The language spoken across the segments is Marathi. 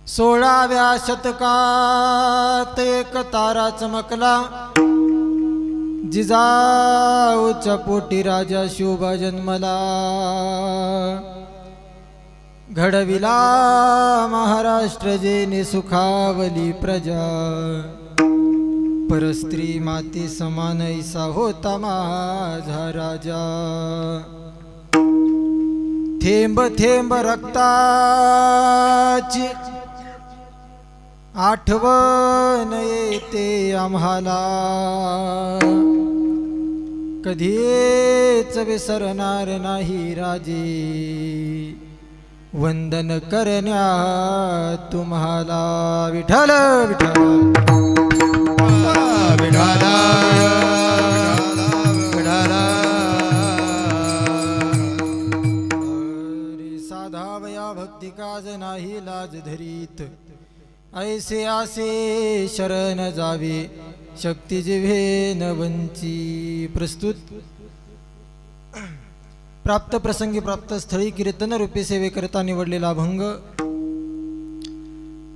16व्या शतकात एक तारा चमकला, जिजाऊच्या पोटी राजा शोभा जन्मला. घडविला महाराष्ट्र जेने सुखावली प्रजा, परस्त्री माते समान ऐसा होता माझा राजा. थेंब थेंब रक्ताची आठवण येते आम्हाला, कधीच विसरणार नाही राजे, वंदन करण्या तुम्हाला. विठ्ठल विठ्ठल विठाला साधावया भक्ती काज नाही लाज धरीत, ऐसे आसे शरण जावे शक्ती जिव्हे न वंची. प्रस्तुत प्राप्त प्रसंगी प्राप्त स्थळी कीर्तन रूपे सेवेकरता निवडलेला अभंग.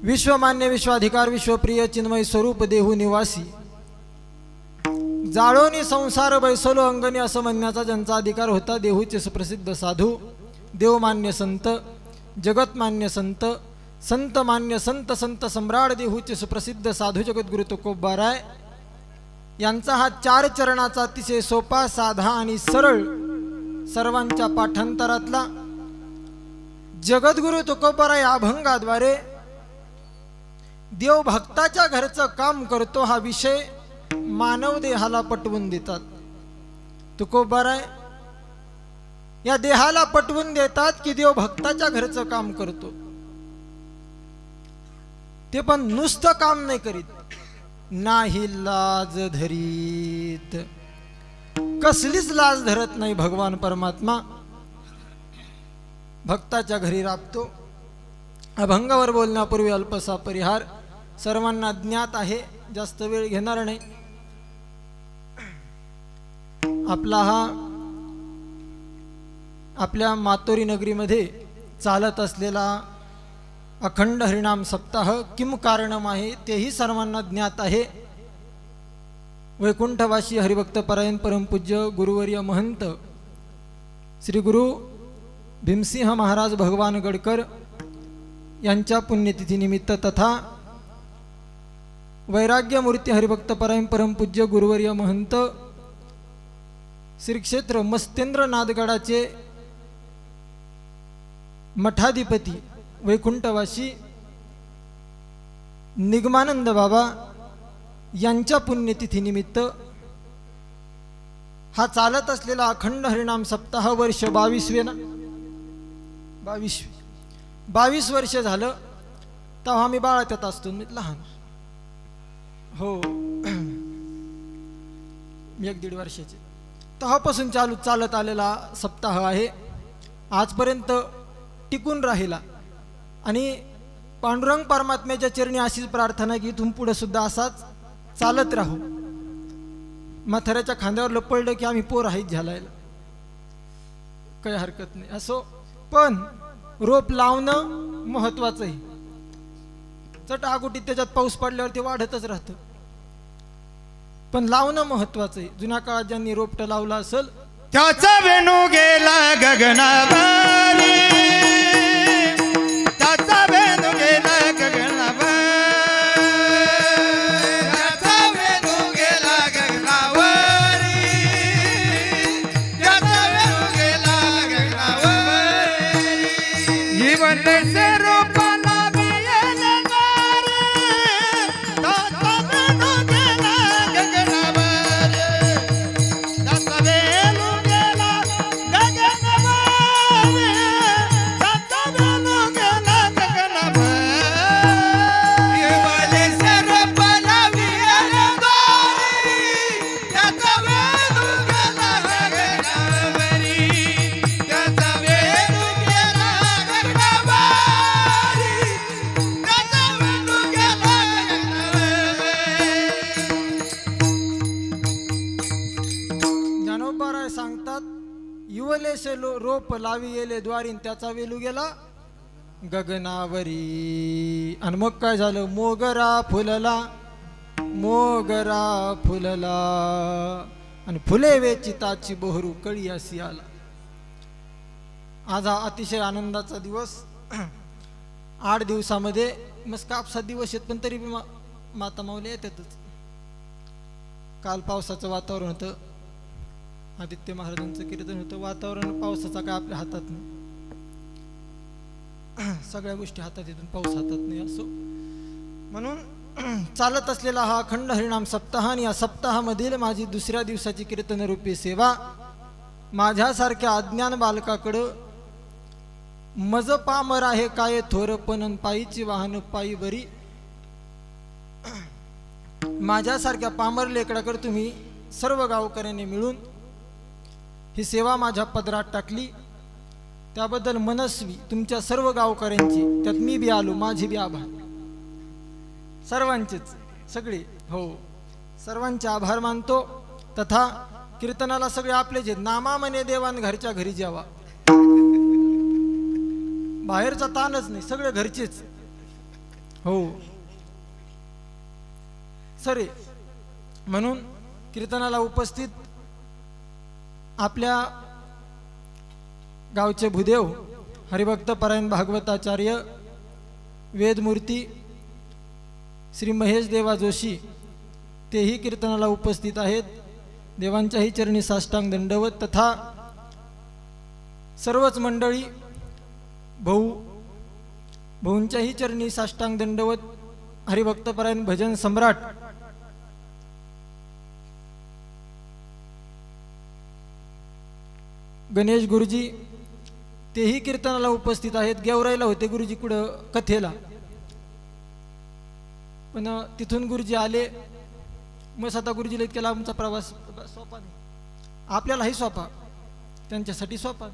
विश्वमान्य विश्वाधिकार विश्वप्रिय चिन्मय स्वरूप देहू निवासी, जाळोनी संसार बैसलो अंगणी असं म्हणण्याचा ज्यांचा अधिकार होता. देहूचे सुप्रसिद्ध साधू, देवमान्य संत, जगतमान्य संत, संत मान्य संत, संत सम्राट देहूचे सुप्रसिद्ध साधू जगद्गुरु तुकोबाराय यांचा हा 4 चरणाचा अतिशय सोपा, साधा आणि सरळ सर्वांच्या पाठांतरातला जगद्गुरु तुकोबाराय या अभंगाद्वारे देव भक्ताच्या घरचं काम करतो हा विषय मानव देहाला पटवून देतात. तुकोबाराय या देहाला पटवून देतात की देव भक्ताच्या घरचं काम करतो, ते पण नुसतं काम नाही करीत, नाही लाज धरीत. कसलीच लाज धरत नाही भगवान परमात्मा, भक्ताच्या घरी राबतो. अभंगावर बोलण्यापूर्वी अल्पसा परिहार सर्वांना ज्ञात आहे, जास्त वेळ घेणार नाही. आपला हा आपल्या मातोरी नगरीमध्ये चालत असलेला अखंड हरिनाम सप्ताह किम कारणम आहे तेही सर्वांना ज्ञात आहे. वैकुंठवासी हरिभक्त परायण परमपूज्य गुरुवर्य महंत श्री गुरु भीमसिंह महाराज भगवान गडकर यांच्या पुण्यतिथी निमित्त तथा वैराग्य मूर्ती हरिभक्त परायण परमपूज्य गुरुवर्य महंत श्री क्षेत्र मस्तेंद्र नादगडाचे मठाधिपती वैकुंठवासी निगमानंद बाबा यांच्या पुण्यतिथी निमित्त हा चालत असलेला अखंड हरिनाम सप्ताह वर्ष 22वे ना 22 वर्ष झालं. तेव्हा आम्ही बाळातच असतो, मी लहान हो 1-1.5 वर्षाचे. तेव्हापासून चालत आलेला सप्ताह आहे, आजपर्यंत टिकून राहिला. आणि पांडुरंग परमात्म्याच्या चरणी अशीच प्रार्थना की इथून पुढे सुद्धा असाच चालत राहू. म्हाताऱ्याच्या खांद्यावर लपडलं की आम्ही पोर आहेत झालायला, काही हरकत नाही. असो, पण रोप लावणं महत्वाचं आहे. चटागुटीत त्याच्यात पाऊस पडल्यावर ते वाढतच राहतं, पण लावणं महत्वाचं आहे. जुन्या काळात ज्यांनी रोपटं लावलं असेल त्याचा वेणू गेला गगनाबारी, त्याचा वेणू गेला गगनाबारी, त्याचा वेणू गेला गगनाबारी, त्याचा वेणू गेला गगनाबारी. जीवन से रोपाला बियाला नारे, त्याचा वेणू गेला गगनाबारी, त्याचा वेणू गेला गगनाबारी, त्याचा वेणू गेला गगनाबारी. जीवन से रोपाला बियाला नारे, त्याचा वेणू गेला गगनाबारी, त्याचा वेणू गेला गगनाबारी, त्याचा वेणू गेला गगनाबारी. ज्ञानोबाराय सांगतात, युवलेसे रोप लावी येले द्वारीन, त्याचा वेलू गेला गगनावरी. आणि मग काय झालं, मोगरा फुलला, मोगरा फुलला आणि फुले वेचिताची बहरू कळी अशी आला. आज हा अतिशय आनंदाचा दिवस. 8 दिवसामध्ये मस्त कापसा दिवस आहेत, पण तरी बी माता माऊली येतातच. काल पावसाचं वातावरण होतं, आदित्य महाराजांचं कीर्तन होतं. वातावरण पावसाचा काय आपल्या हातात नाही, सगळ्या गोष्टी हातात येतून पाऊस हातात नाही असो. म्हणून चालत असलेला हा अखंड हरिनाम सप्ताह आणि या सप्ताहामधील माझी दुसऱ्या दिवसाची कीर्तनरूपी सेवा माझ्यासारख्या अज्ञान बालकाकडं मज पामर आहे काय थोर पण पायीची वाहन पायी बरी. माझ्यासारख्या पामर लेकडाकडे तुम्ही सर्व गावकऱ्यांनी मिळून ही सेवा माझ्या पदरात टाकली, त्याबद्दल मनस्वी तुमच्या सर्व गावकऱ्यांची, त्यात मी बी आलो, माझी बी आभार. सर्वांचेच सगळे, हो सर्वांचे आभार मानतो. तथा कीर्तनाला सगळे आपले जे नामा म्हणे देवान घरच्या घरी जेवा, बाहेरचा ताणच नाही, सगळे घरचेच. हो सरे. म्हणून कीर्तनाला उपस्थित आपल्या गावचे भूदेव हरिभक्त परायण भागवताचार्य वेदमूर्ती श्री महेश देवा जोशी तेही कीर्तनाला उपस्थित आहेत. देवांच्याही चरणी साष्टांग दंडवत. तथा सर्वच मंडळी भाऊंच्याही चरणी साष्टांग दंडवत. हरिभक्त परायण भजन सम्राट गणेश गुरुजी तेही कीर्तनाला उपस्थित आहेत. गेवराईला होते गुरुजी कुठं कथेला, पण तिथून गुरुजी आले. मग आता गुरुजीला इतक्याला आमचा प्रवास सोपा नाही, आपल्यालाही सोपा, त्यांच्यासाठी सोपा.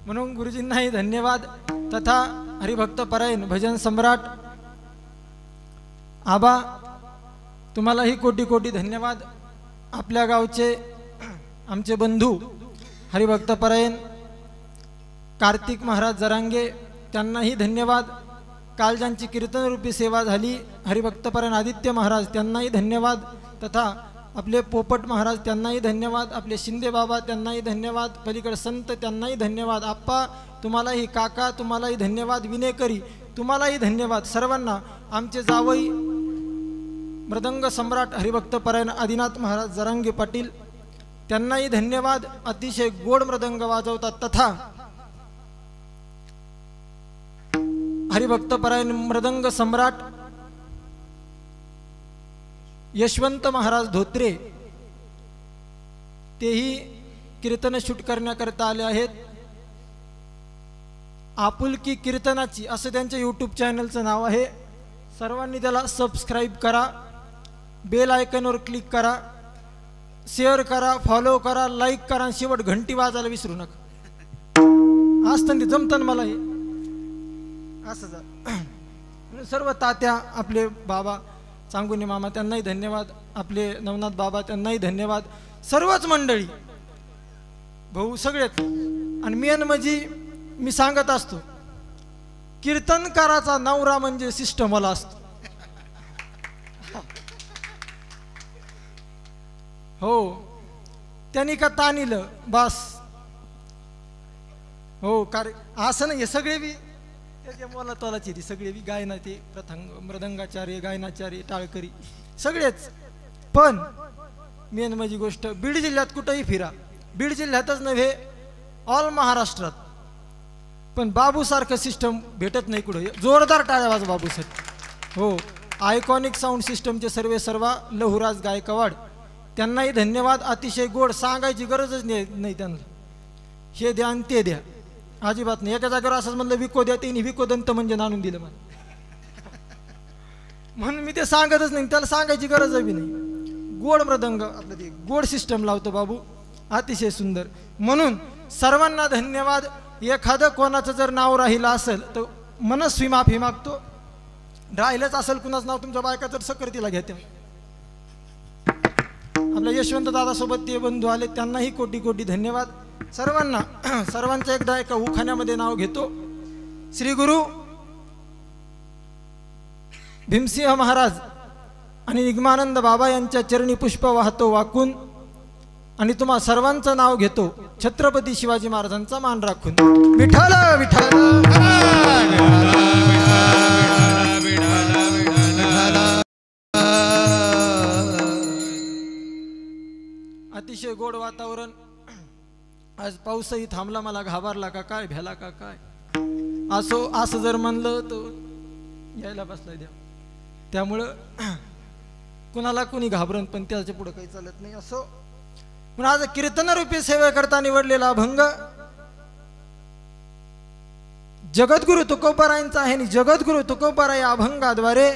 म्हणून गुरुजींनाही धन्यवाद. तथा हरिभक्त परायण भजन सम्राट आबा तुम्हालाही कोटी कोटी धन्यवाद. आपल्या गावचे आमचे बंधू हरिभक्त परायण कार्तिक महाराज जरांगे त्यांनाही धन्यवाद. काल ज्यांची कीर्तनरूपी सेवा झाली हरिभक्त परायण आदित्य महाराज त्यांनाही धन्यवाद. तथा आपले पोपट महाराज त्यांनाही धन्यवाद. आपले शिंदे बाबा त्यांनाही धन्यवाद. पलीकडे संत त्यांनाही धन्यवाद. आप्पा तुम्हालाही, काका तुम्हालाही धन्यवाद. विनेकरी तुम्हालाही धन्यवाद. सर्वांना आमचे जावई मृदंग सम्राट हरिभक्त परायण आदिनाथ महाराज जरांगे पाटील त्यांनाही धन्यवाद. अतिशय गोड मृदंग वाजवतात. तथा हरिभक्त परायण मृदंग सम्राट यशवंत महाराज धोत्रे तेही कीर्तन शूट करण्याकरता आले आहेत. आपुलकी कीर्तनाची असं त्यांच्या यूट्यूब चॅनलचं नाव आहे. सर्वांनी त्याला सबस्क्राईब करा, बेल आयकॉनवर क्लिक करा, शेअर करा, फॉलो करा, लाईक करा, आणि शेवट घंटी वाजायला विसरू नका. असतं ते जमतं मला हे असं जा. सर्व तात्या आपले बाबा सांगुनी मामा त्यांनाही धन्यवाद. आपले नवनाथ बाबा त्यांनाही धन्यवाद. सर्वच मंडळी भाऊ सगळेच. आणि मेन म्हणजे मी सांगत असतो कीर्तनकाराचा नवरा म्हणजे सिस्टमला असतो. हो त्यांनी का तानिलं बस. हो कार्य असं नाही, सगळे बी त्याच्या मोला तोलाची ती सगळे बी गायना ते प्रथंग मृदंगाचार्य गायनाचार्य टाळकरी सगळेच. पण मेन माझी गोष्ट बीड जिल्ह्यात कुठंही फिरा, बीड जिल्ह्यातच नव्हे ऑल महाराष्ट्रात, पण बाबूसारखं सिस्टम भेटत नाही कुठं. जोरदार टाळ्या वाज बाबूसाठी. हो आयकॉनिक साऊंड सिस्टमचे सर्वा लहुराज गायकवाड त्यांनाही धन्यवाद. अतिशय गोड, सांगायची गरजच नाही त्यांना. हे द्या आणि ते द्या अजिबात नाही. एका जागेवर असंच म्हणलं विको द्या, तिने विको दंत म्हणजे आणून दिलं मला. म्हणून मी ते सांगतच नाही, त्याला सांगायची गरज बी नाही. गोड मृदंग आपलं ते गोड सिस्टम लावतो बाबू, अतिशय सुंदर. म्हणून सर्वांना धन्यवाद. एखादं कोणाचं जर नाव राहिलं असेल तर मनस्वी माफी मागतो. राहिलंच असेल कुणाचं नाव तुमच्या बायका तर सकर्तीला घेते. आपल्या यशवंत दादासोबत ते बंधू आले त्यांनाही कोटी कोटी धन्यवाद. सर्वांना सर्वांचं एकदा एका उखाण्यामध्ये नाव घेतो. श्री गुरु भीमसिंह महाराज आणि निगमानंद बाबा यांच्या चरणी पुष्प वाहतो वाकून आणि तुम्हा सर्वांचं नाव घेतो छत्रपती शिवाजी महाराजांचा मान राखून. विठ्ठल विठ्ठल अतिशय गोड वातावरण. आज पाऊसही थांबला, मला घाबरला का काय, भ्याला का काय. असं जर म्हणलं तर यायला बसलाय द्या. त्यामुळं कुणाला कुणी घाबरण, पण त्याच्या पुढे काही चालत नाही. असो पण आज कीर्तनरूपी सेवा करता निवडलेला अभंग जगद्गुरु तुकोबारायांचा आहे. आणि जगद्गुरु तुकोबारा या अभंगाद्वारे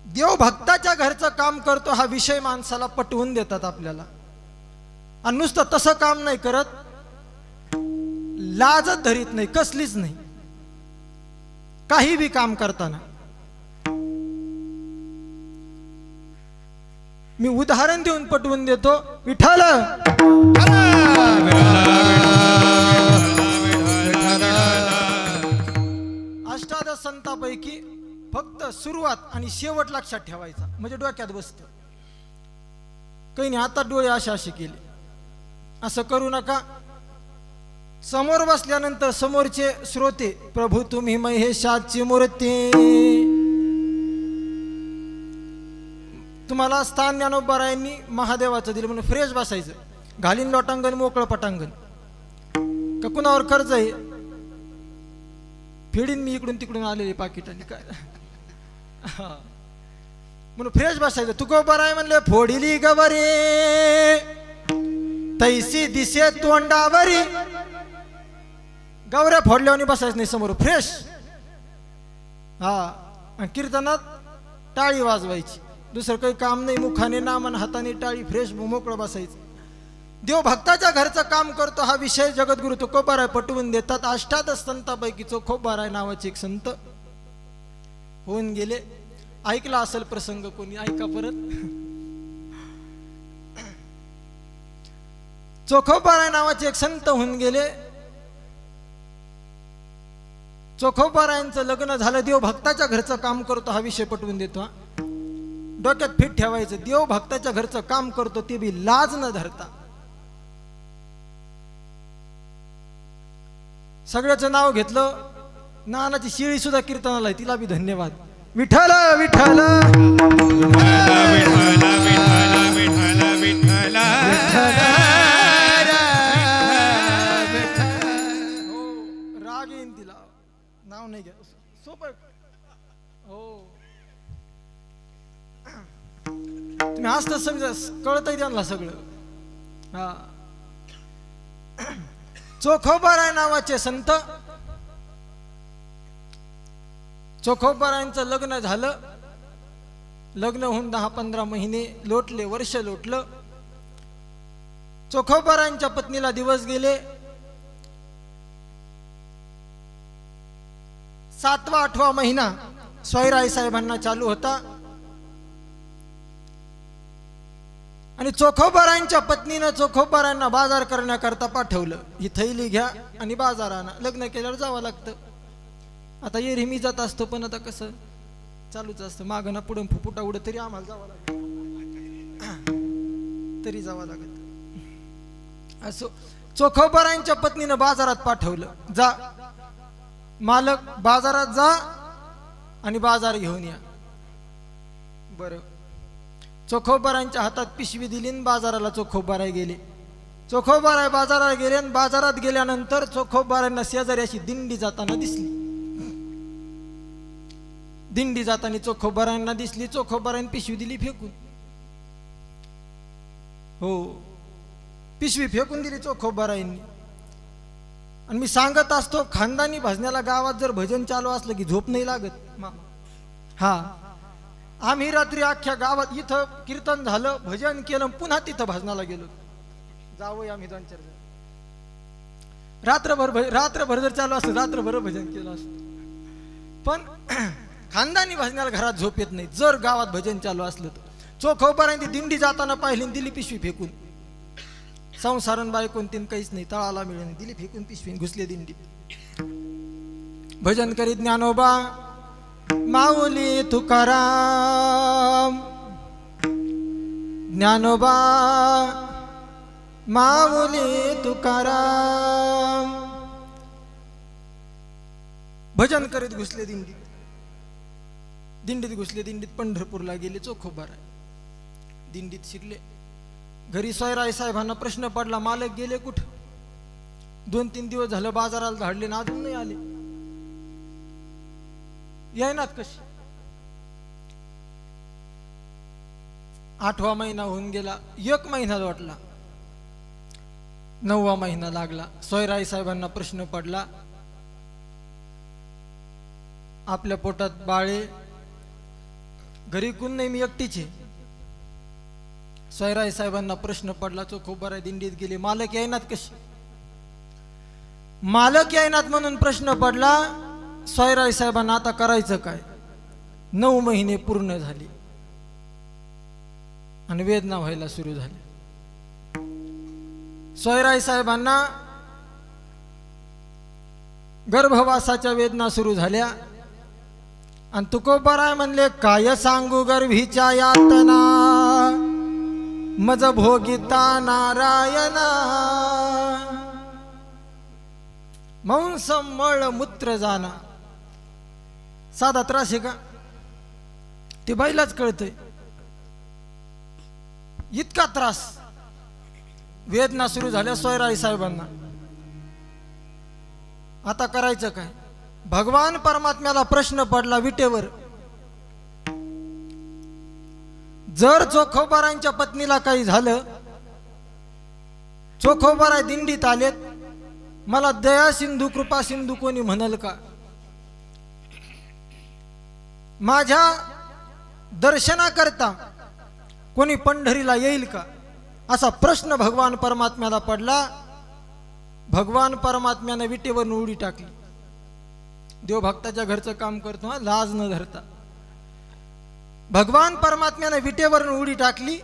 देव भक्ताच्या घरचं काम करतो हा विषय माणसाला पटवून देतात आपल्याला. आणि नुसतं तसं काम नाही करत, लाजत धरीत नाही, कसलीच नाही. काही बी काम करताना मी उदाहरण देऊन पटवून देतो. विठ्ठल अष्टादश संतांपैकी फक्त सुरुवात आणि शेवट लक्षात ठेवायचा, म्हणजे डोक्यात बसतं. काही नाही, आता डोळे असे केले, असं करू नका. समोर बसल्यानंतर समोरचे श्रोते, प्रभू तुम्ही महेशाची मूर्ती, तुम्हाला स्थान ज्ञानोबारायांनी महादेवाचं दिलं म्हणून फ्रेश बसायचं. घालीन लोटांगण मोकळं पटांगण, का कुणावर कर्ज आहे फेडीन मी इकडून तिकडून आलेले पाकिटाने काय म्हणून फ्रेश बसायचं. तुकोबाराय म्हणले फोडिली गवरी तैसी दिसे तोंडावरी. गवऱ्या फोडल्यावर बसायचं नाही समोर, फ्रेश. हा, कीर्तनात टाळी वाजवायची, दुसरं काही काम नाही. मुखाने नाम आणि हाताने टाळी, फ्रेश मोकळं बसायचं. देव भक्ताच्या घरचं काम करतो हा विषय जगद्गुरु तुकोबाराय पटवून देतात. अष्टादश संतांपैकी चोखोबाराय नावाचे एक संत होऊन गेले. ऐकला असेल प्रसंग कोणी, ऐका परत. चोखोबाराय नावाचे एक संत होऊन गेले. चोखोबारायांचं लग्न झालं. देव भक्ताच्या घरचं काम करतो हा विषय पटवून देतो. डोक्यात फिट ठेवायचं, देव भक्ताच्या घरचं काम करतो ते बी लाज न धरता. सगळ्याचं नाव घेतलं. नानाची शिळी सुद्धा कीर्तनाला आहे, तिला बी धन्यवाद. विठ्ठल विठ्ठल राग येईन तिला, नाव नाही घ्या, सोपं. हो, तुम्ही असतं समजा, कळतंय त्यांना सगळं. हा, चोखोबाराय नावाचे संत. चोखोबारायांचं लग्न झालं. लग्न होऊन 10-15 महिने लोटले, वर्ष लोटलं. चोखोबारायांच्या पत्नीला दिवस गेले. 7वा-8वा महिना सोयराय साहेबांना चालू होता. आणि चोखोबारायांच्या पत्नीनं चोखोबारायांना बाजार करण्याकरता पाठवलं. ही थैली घ्या आणि बाजार आणा. लग्न केल्यावर जावं लागतं. आता एरही मी जात असतो, पण आता कसं चालूच असतं, मागं ना पुढं फुफुटा उडत तरी आम्हाला जावं लागत, तरी जावं लागत. असो, चोखोबारायांच्या पत्नीनं बाजारात पाठवलं. जा मालक, बाजारात जा आणि बाजार घेऊन या. बरं, चोखोबारायांच्या हातात पिशवी दिली, बाजाराला चोखोबाराय गेले. चोखोबाराय बाजारात गेले आणि बाजारात गेल्यानंतर चोखोबारायांना शेजारी अशी दिंडी जाताना दिसली. दिंडी जाताना चोखोबारायांना दिसली. चोखोबारायांनी पिशवी दिली फेकून. हो, पिशवी फेकून दिली चोखोबारायांनी. आणि मी सांगत असतो, खानदानी भजनाला गावात जर भजन चालू असलं की झोप नाही लागत. हा, आम्ही रात्री अख्ख्या गावात इथं कीर्तन झालं, भजन केलं, पुन्हा तिथं भजनाला गेलो. जावं आम्ही 2-4 जण. रात्रभर जर चालू असतं, रात्रभर भजन केलं असतं. पण खानदानी भजनाला घरात झोप येत नाही जर गावात भजन चालू असलं तर. चोखोबारायांनी दिंडी जाताना पाहिली, दिली पिशवी फेकून. संसारण बायकोन तीन काहीच नाही, तळाला मिळून दिली फेकून पिशवीन, घुसले दिंडीत. भजन करीत ज्ञानोबा माऊली तुकाराम, ज्ञानोबा माऊली तुकाराम. भजन करीत घुसले दिंडीत. दिंडीत घुसले, दिंडीत पंढरपूरला गेले. चोखोबार आहे. दिंडीत शिरले. घरी सोयराय साहेबांना प्रश्न पडला, मालक गेले कुठं? 2-3 दिवस झालं बाजाराला धाडले ना अजून नाही आले. येईनात कशी? 8वा महिना होऊन गेला. 1 महिना वाटला. 9वा महिना लागला. सोयराय साहेबांना प्रश्न पडला, आपल्या पोटात बाळे, घरी कोण नाही, मी एकटीचे. सोयराय साहेबांना प्रश्न पडला. चोखोबारा दिंडीत गेले. मालक येईनात कशी? मालक येईनात म्हणून प्रश्न पडला. सोयराय साहेबांना आता करायचं काय? 9 महिने पूर्ण झाले आणि वेदना व्हायला सुरू झाली. सोयराय साहेबांना गर्भवासाच्या वेदना सुरू झाल्या. आणि तुकोबाराय म्हणले, काय सांगू गर्भीच्या यातना, मज भोगिता नारायणा. मांस मळ मूत्र जाना. साधा त्रास आहे का? ते बाईलाच कळतंय. इतका त्रास, वेदना सुरू झाल्या सोयराय साहेबांना. आता करायचं काय? भगवान परमात्म्याला प्रश्न पडला विटेवर. जर चोखोबारांच्या पत्नीला काही झालं, चोखोबारा दिंडीत आलेत, मला दया सिंधू कृपा सिंधू कोणी म्हणल का? माझ्या दर्शनाकरता कोणी पंढरीला येईल का? असा प्रश्न भगवान परमात्म्याला पडला. भगवान परमात्म्याने विटेवरून उडी टाकली. देव भक्ताच्या घरचं काम करतो हा, लाज न धरता. भगवान परमात्म्याने विटेवरून उडी टाकली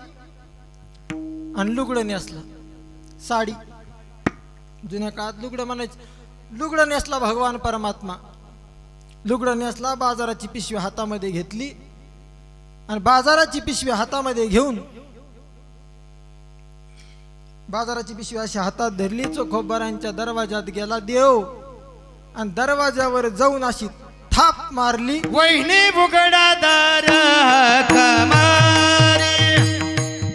आणि लुगडं नेसला. साडी, जुन्या काळात लुगडं म्हणायचं. लुगडं नेसला भगवान परमात्मा. लुगडं नेसला, बाजाराची पिशवी हातामध्ये घेतली आणि बाजाराची पिशवी हातामध्ये घेऊन बाजाराची पिशवी अशी हातात धरली. चोखोबारांच्या दरवाजात गेला देव आणि दरवाजावर जाऊन अशी थाप मारली. वहिनी बुगडादार हकमारी,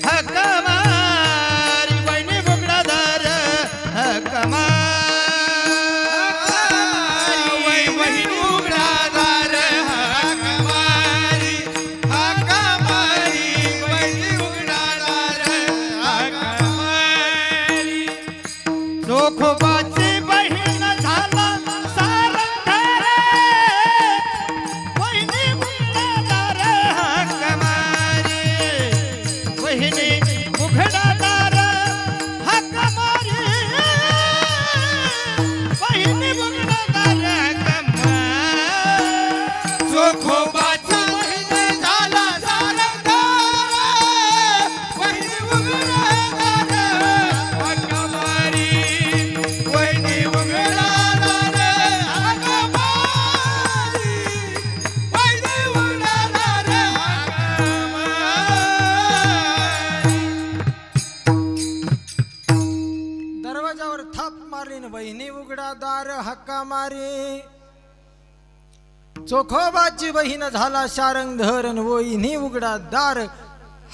हकमारी, वहिनी बुगडादार हकमारी, वहिनी बुगडादार हकमारी, हकमारी, वहिनी बुगडादार हकमारी. चोखोबाची बहीण झाला सारंगार, वहिनी बुगडादार हकमारी, वहिनी बुगडादार हकमारी, वहिनी बुगडादार हकमारी. चोखोबाची बहीण झाला सारंगार, वहिनी बुगडादार हकमारी, वहिनी बुगडादार हकमारी, वहिनी बुगडादार हकमारी. दरवाजावर थाप मारली न बहिणी उघडादार हक्का मारी. चोखोबाची बहीण झाला शारंगधर न वहिनी उघडादार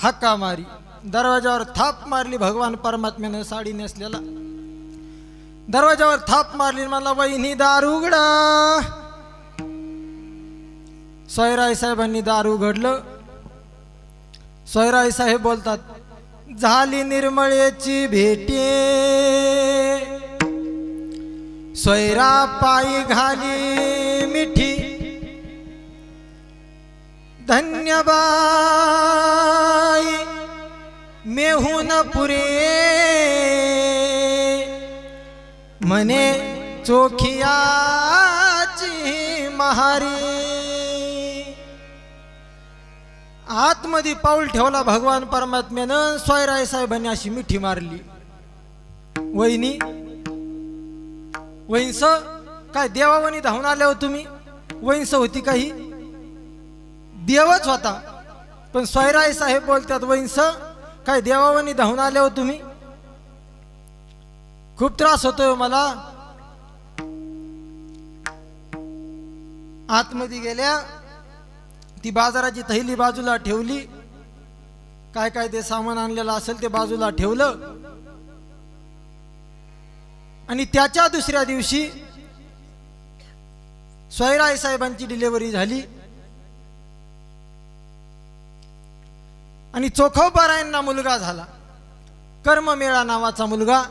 हक्का मारी. दरवाजावर थाप मारली. भगवान परमात्म्याने साडी नेसलेला दरवाजावर थाप मारली. मला वहिनी दार उघडा. सोयराय साहेबांनी दार उघडलं. सोयराय साहेब बोलतात, झाली निर्मळेची भेटे, सोयरा पायी घाली मिठी, धन्यबाई मेहून पुरे, मने चोखियाची महारी. आतमध्ये पाऊल ठेवला भगवान परमात्म्यानं. सोयराय साहेबांनी अशी मिठी मारली. वहिनी वहिंस काय देवावणी धावून आले हो तुम्ही? वहिंस होती काही? देवच होता, पण सोयराय साहेब बोलतात वहिंस काय देवावणी धावून आले हो तुम्ही? खूप त्रास होतोय मला. आतमध्ये गेल्या, ती बाजाराची थैली बाजूला ठेवली, काय काय ते सामान आणलेलं असेल ते बाजूला ठेवलं, आणि त्याच्या दुसऱ्या दिवशी सोयराय साहेबांची डिलिव्हरी झाली आणि चोखोबारायांना मुलगा झाला. कर्ममेळा नावाचा मुलगा.